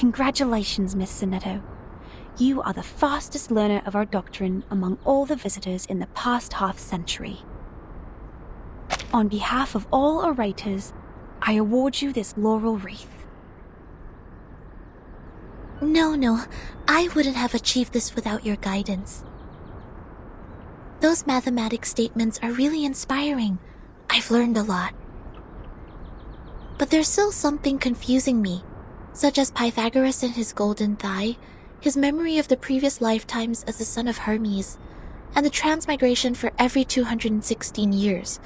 Congratulations, Miss Sonetto. You are the fastest learner of our doctrine among all the visitors in the past half-century. On behalf of all orators, I award you this laurel wreath. No, I wouldn't have achieved this without your guidance. Those mathematics statements are really inspiring. I've learned a lot. But there's still something confusing me, such as Pythagoras and his golden thigh, his memory of the previous lifetimes as the son of Hermes, and the transmigration for every 216 years.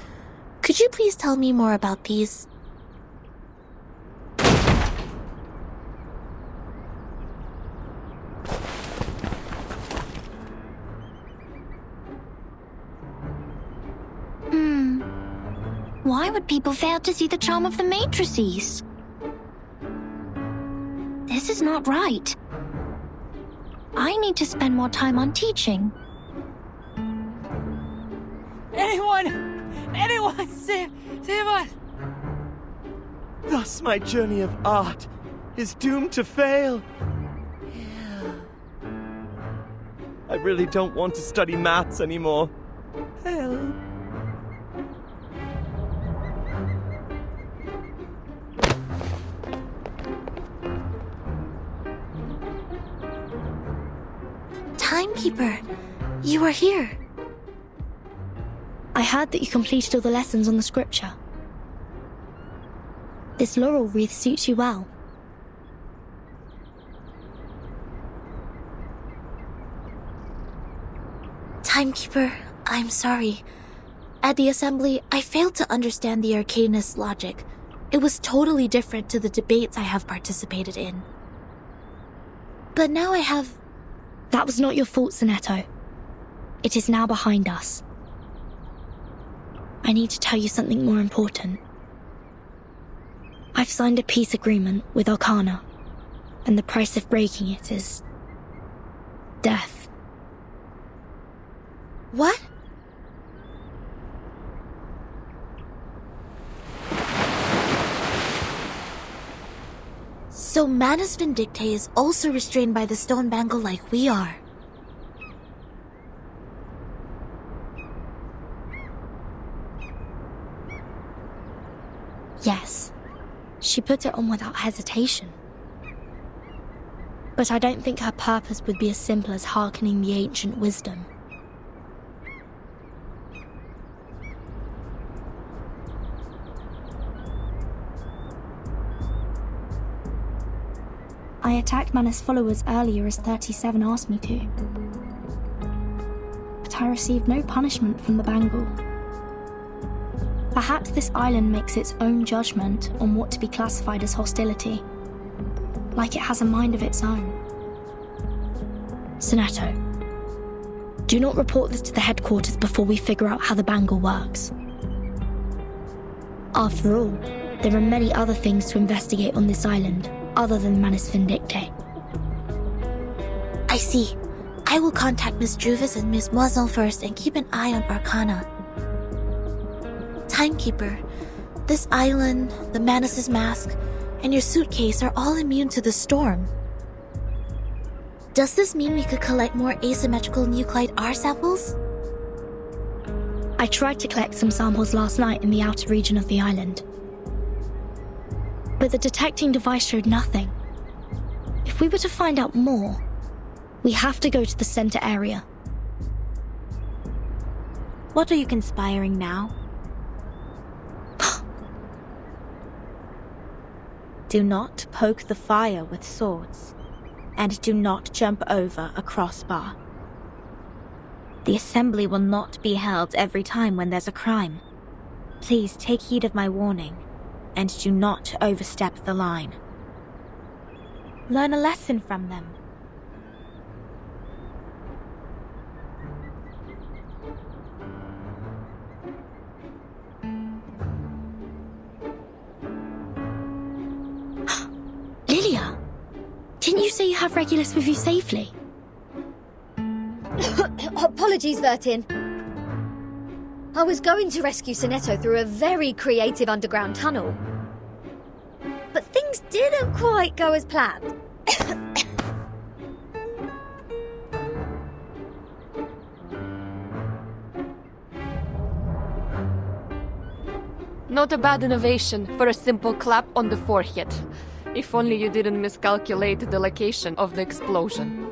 Could you please tell me more about these? Why would people fail to see the charm of the matrices? This is not right. I need to spend more time on teaching. Anyone, save us! Thus my journey of art is doomed to fail. I really don't want to study maths anymore. Help. Timekeeper, you are here. I heard that you completed all the lessons on the scripture. This laurel wreath suits you well. Timekeeper, I'm sorry. At the assembly, I failed to understand the arcanist's logic. It was totally different to the debates I have participated in. But now I have... That was not your fault, Sonetto. It is now behind us. I need to tell you something more important. I've signed a peace agreement with Arcana, and the price of breaking it is... death. What? So Manus Vindictae is also restrained by the stone bangle like we are. Yes, she put it on without hesitation. But I don't think her purpose would be as simple as hearkening the ancient wisdom. I attacked Manus' followers earlier as 37 asked me to. But I received no punishment from the bangle. Perhaps this island makes its own judgment on what to be classified as hostility, like it has a mind of its own. Sonetto, do not report this to the headquarters before we figure out how the bangle works. After all, there are many other things to investigate on this island, other than Manus Vindictae. I see. I will contact Miss Juvis and Miss Moiselle first and keep an eye on Arcana. Timekeeper, this island, the Manus' mask, and your suitcase are all immune to the storm. Does this mean we could collect more asymmetrical nuclide R samples? I tried to collect some samples last night in the outer region of the island. But the detecting device showed nothing. If we were to find out more, we have to go to the center area. What are you conspiring now? Do not poke the fire with swords, and do not jump over a crossbar. The assembly will not be held every time when there's a crime. Please take heed of my warning, and do not overstep the line. Learn a lesson from them. Lilia, didn't you say you have Regulus with you safely? Apologies, Vertin. I was going to rescue Sonetto through a very creative underground tunnel. But things didn't quite go as planned. Not a bad innovation for a simple clap on the forehead. If only you didn't miscalculate the location of the explosion.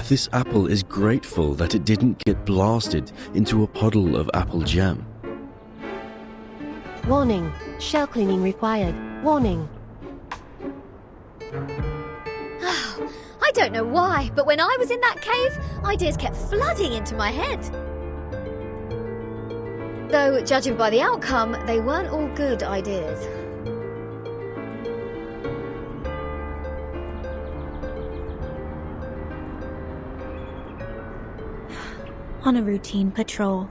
This apple is grateful that it didn't get blasted into a puddle of apple jam. Warning. Shell cleaning required. Warning. I don't know why, but when I was in that cave, ideas kept flooding into my head. Though, judging by the outcome, they weren't all good ideas. On a routine patrol,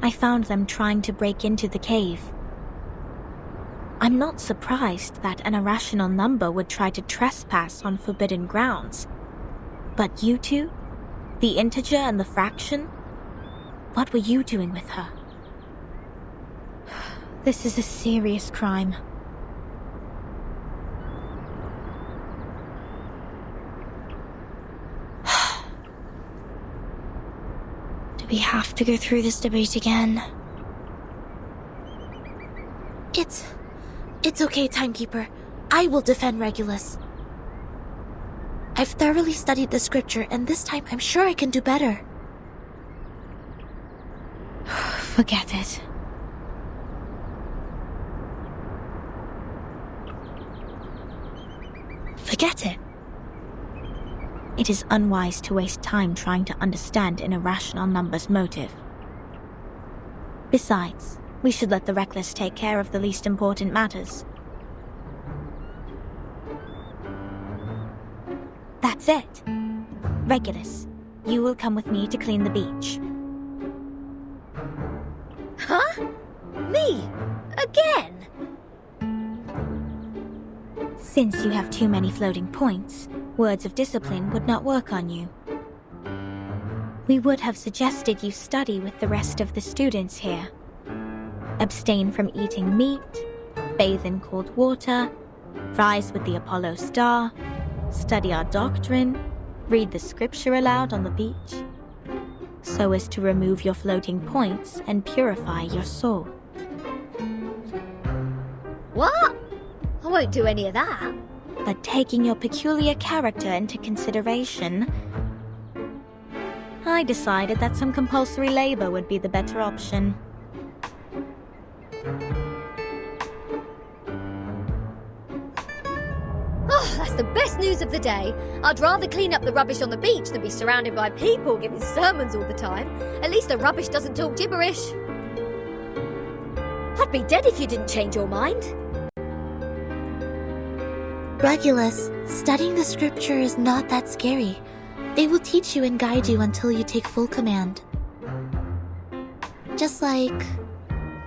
I found them trying to break into the cave. I'm not surprised that an irrational number would try to trespass on forbidden grounds. But you two? The integer and the fraction? What were you doing with her? This is a serious crime. Do we have to go through this debate again? It's okay, Timekeeper. I will defend Regulus. I've thoroughly studied the scripture, and this time I'm sure I can do better. Forget it. Forget it. It is unwise to waste time trying to understand an irrational number's motive. Besides, we should let the reckless take care of the least important matters. That's it. Regulus, you will come with me to clean the beach. Huh? Me? Again? Since you have too many floating points, words of discipline would not work on you. We would have suggested you study with the rest of the students here. Abstain from eating meat, bathe in cold water, rise with the Apollo star, study our doctrine, read the scripture aloud on the beach, so as to remove your floating points and purify your soul. What? I won't do any of that. But taking your peculiar character into consideration, I decided that some compulsory labor would be the better option. Oh, that's the best news of the day. I'd rather clean up the rubbish on the beach than be surrounded by people giving sermons all the time. At least the rubbish doesn't talk gibberish. I'd be dead if you didn't change your mind. Regulus, studying the scripture is not that scary. They will teach you and guide you until you take full command. Just like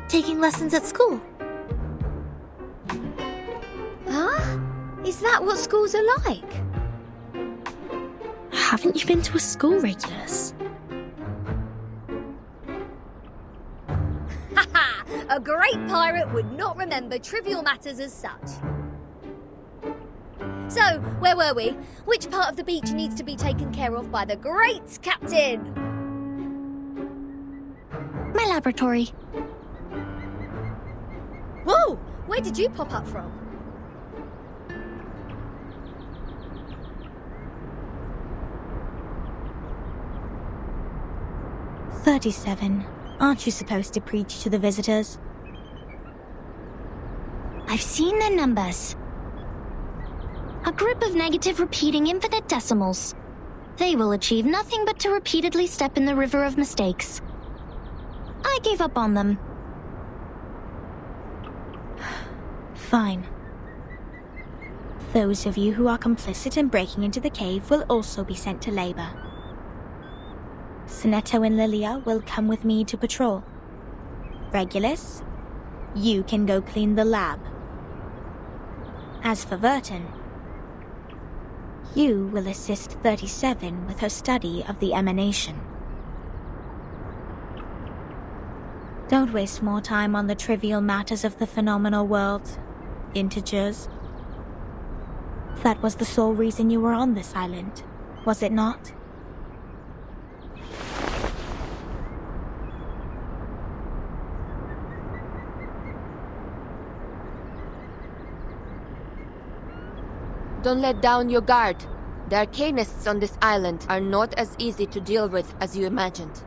taking lessons at school. Huh? Is that what schools are like? Haven't you been to a school, Regulus? Haha! A great pirate would not remember trivial matters as such. So, where were we? Which part of the beach needs to be taken care of by the great captain? My laboratory. Whoa! Where did you pop up from? "37. Aren't you supposed to preach to the visitors?" I've seen the numbers. A group of negative repeating infinite decimals. They will achieve nothing but to repeatedly step in the river of mistakes. I gave up on them. Fine. Those of you who are complicit in breaking into the cave will also be sent to labor. Sonetto and Lilia will come with me to patrol. Regulus, you can go clean the lab. As for Verton, you will assist 37 with her study of the emanation. Don't waste more time on the trivial matters of the phenomenal world, integers. That was the sole reason you were on this island, was it not? Don't let down your guard. The arcanists on this island are not as easy to deal with as you imagined.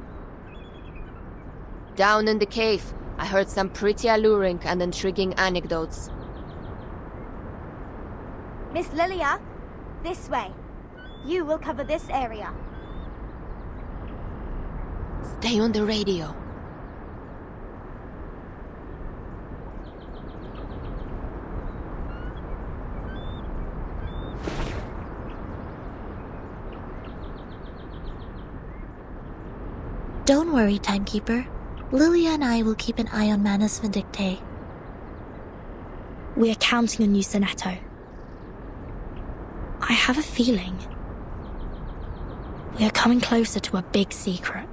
Down in the cave, I heard some pretty alluring and intriguing anecdotes. Miss Lilia, this way. You will cover this area. Stay on the radio. Don't worry, Timekeeper. Lilia and I will keep an eye on Manus Vindictae. We are counting on you, Sonato. I have a feeling we are coming closer to a big secret.